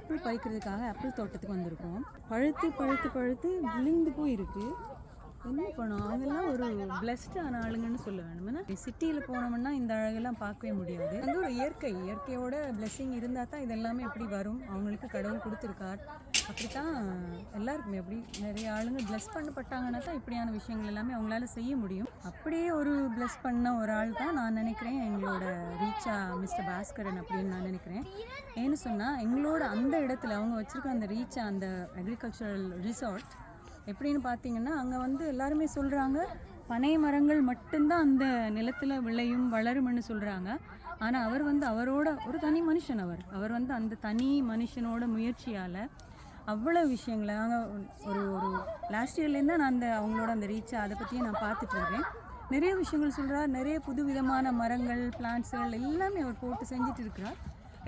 Apple பறிக்கிறதுக்காக apple தோட்டத்துக்கு வந்திருக்கோம். பழுத்து பழுத்து பழுத்து விழுந்து போயிருக்கு. என்ன பண்ணோம், அவங்கெல்லாம் ஒரு பிளஸ்டான ஆளுங்கன்னு சொல்ல வேணும். ஏன்னா சிட்டியில் போனோம்னா இந்த அழகெல்லாம் பார்க்கவே முடியாது. வந்து ஒரு இயற்கையோட பிளெஸ்ஸிங் இருந்தால் தான் இதெல்லாமே எப்படி வரும். அவங்களுக்கு கடவுள் கொடுத்துருக்கார். அப்படித்தான் எல்லாருக்குமே அப்படி நிறைய ஆளுங்க பிளஸ் பண்ணப்பட்டாங்கன்னா தான் இப்படியான விஷயங்கள் எல்லாமே அவங்களால செய்ய முடியும். அப்படியே ஒரு பிளஸ் பண்ண ஒரு ஆள் தான் நான் நினைக்கிறேன் எங்களோட ரீச்சா மிஸ்டர் பாஸ்கரன் அப்படின்னு நான் நினைக்கிறேன். ஏன்னு சொன்னால் எங்களோட அந்த இடத்துல அவங்க வச்சுருக்க அந்த ரீச்சா அந்த அக்ரிகல்ச்சரல் ரிசார்ட் எப்படின்னு பார்த்தீங்கன்னா, அங்கே வந்து எல்லாருமே சொல்கிறாங்க பனை மரங்கள் மட்டும்தான் அந்த நிலத்தில் விளையும் வளரும்னு சொல்கிறாங்க. ஆனால் அவர் வந்து அவரோட ஒரு தனி மனுஷன். அவர் வந்து அந்த தனி மனுஷனோட முயற்சியால் அவ்வளோ விஷயங்களை நாங்கள் ஒரு லாஸ்ட் இயர்லேருந்து நான் அவங்களோட அந்த ரீச்சை அதை பற்றியே நான் பார்த்துட்டு இருக்கேன். நிறைய விஷயங்கள் சொல்கிறார். நிறைய புது விதமான மரங்கள் பிளான்ட்ஸுகள் எல்லாமே அவர் போட்டு செஞ்சுட்டு இருக்கிறார்.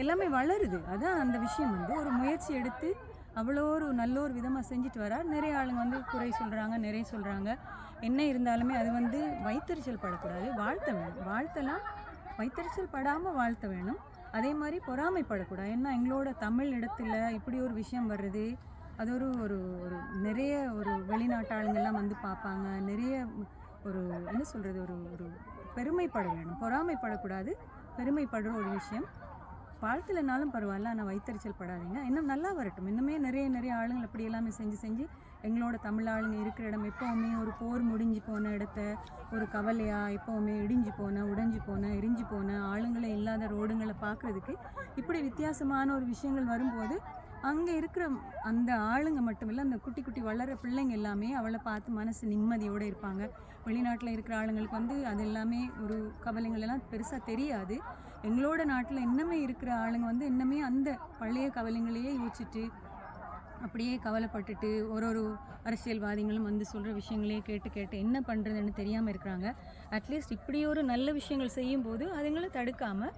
எல்லாமே வளருது. அதான் அந்த விஷயம் வந்து ஒரு முயற்சி எடுத்து அவ்வளோ ஒரு நல்ல ஒரு விதமாக செஞ்சுட்டு வரார். நிறைய ஆளுங்க வந்து குறை சொல்கிறாங்க, நிறைய சொல்கிறாங்க. என்ன இருந்தாலுமே அது வந்து வைத்தறிச்சல் படக்கூடாது. வாழ்த்த வேணும். வாழ்த்தலாம், வைத்தறிச்சல் படாமல் வாழ்த்த வேணும். அதே மாதிரி பொறாமைப்படக்கூடாது. ஏன்னா எங்களோட தமிழ் இடத்துல இப்படி ஒரு விஷயம் வர்றது அது ஒரு ஒரு ஒரு நிறைய ஒரு வெளிநாட்டு ஆளுங்கள்லாம் வந்து பார்ப்பாங்க. நிறைய ஒரு என்ன சொல்கிறது, ஒரு ஒரு பெருமைப்பட வேணும். பொறாமைப்படக்கூடாது. பெருமைப்படுற ஒரு விஷயம். வாழ்த்துலனாலும் பரவாயில்ல, ஆனால் வைத்தறிச்சல் படாதீங்க. இன்னும் நல்லா வரட்டும். இன்னுமே நிறைய ஆளுங்கள் அப்படி எல்லாமே செஞ்சு எங்களோட தமிழ் ஆளுங்க இருக்கிற இடம் எப்போவுமே ஒரு போர் முடிஞ்சு போன இடத்த ஒரு கவலையாக எப்போவுமே இடிஞ்சு போன உடைஞ்சு போன எரிஞ்சு போன ஆளுங்களே இல்லாத ரோடுங்களை பார்க்குறதுக்கு இப்படி வித்தியாசமான ஒரு விஷயங்கள் வரும்போது அங்கே இருக்கிற அந்த ஆளுங்க மட்டும் இல்லை, அந்த குட்டி குட்டி வளர பிள்ளைங்க எல்லாமே அவளை பார்த்து மனசு நிம்மதியோடு இருப்பாங்க. வெளிநாட்டில் இருக்கிற ஆளுங்களுக்கு வந்து அது எல்லாமே ஒரு கவலைங்கள் எல்லாம் பெருசாக தெரியாது. எங்களோட நாட்டில் இன்னமே இருக்கிற ஆளுங்க வந்து இன்னமே அந்த பழைய கவலைங்களையே யோசிச்சுட்டு அப்படியே கவலைப்பட்டுட்டு ஒரு அரசியல்வாதிகளும் வந்து சொல்கிற விஷயங்களே கேட்டு என்ன பண்ணுறதுன்னு தெரியாமல் இருக்கிறாங்க. அட்லீஸ்ட் இப்படி ஒரு நல்ல விஷயங்கள் செய்யும்போது அதுங்களை தடுக்காமல்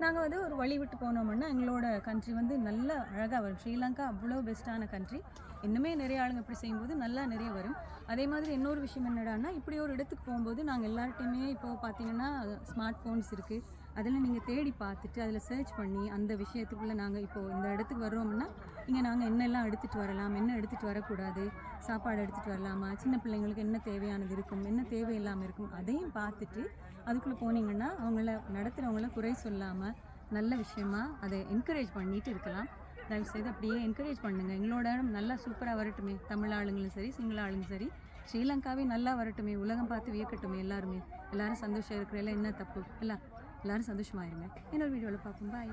நாங்கள் வந்து ஒரு வழி விட்டு போனோம்னா எங்களோட கண்ட்ரி வந்து நல்ல அழகாக வரும். ஸ்ரீலங்கா அவ்வளோ பெஸ்ட்டான கண்ட்ரி. இன்னுமே நிறைய ஆளுங்க இப்படி செய்யும்போது நல்லா நிறைய வரும். அதே மாதிரி இன்னொரு விஷயம் என்னடான்னா, இப்படி ஒரு இடத்துக்கு போகும்போது நாங்கள் எல்லார்ட்டையுமே இப்போ பார்த்தீங்கன்னா ஸ்மார்ட் ஃபோன்ஸ் இருக்குது. அதில் நீங்கள் தேடி பார்த்துட்டு அதில் சர்ச் பண்ணி அந்த விஷயத்துக்குள்ளே நாங்கள் இப்போது இந்த இடத்துக்கு வர்றோம்னா இங்கே நாங்கள் என்னெல்லாம் எடுத்துகிட்டு வரலாம், என்ன எடுத்துகிட்டு வரக்கூடாது, சாப்பாடு எடுத்துகிட்டு வரலாமா, சின்ன பிள்ளைங்களுக்கு என்ன தேவையானது இருக்கும், என்ன தேவையில்லாமல் இருக்கும், அதையும் பார்த்துட்டு அதுக்குள்ளே போனீங்கன்னா அவங்கள நடத்துகிறவங்கள குறை சொல்லாமல் நல்ல விஷயமா அதை என்கரேஜ் பண்ணிட்டு இருக்கலாம். தயவுசெய்து அப்படியே என்கரேஜ் பண்ணுங்கள். எங்களோட நல்லா சூப்பராக வரட்டுமே. தமிழ் ஆளுங்களும் சரி, சிங்கள ஆளுங்களும் சரி, ஸ்ரீலங்காவே நல்லா வரட்டுமே. உலகம் பார்த்து வியக்கட்டுமே. எல்லாரும் சந்தோஷம் இருக்கிற என்ன தப்பு இல்லை, எல்லோரும் சந்தோஷமாக இருங்க. இன்னொரு வீடியோவில் பார்ப்போம். பாய்.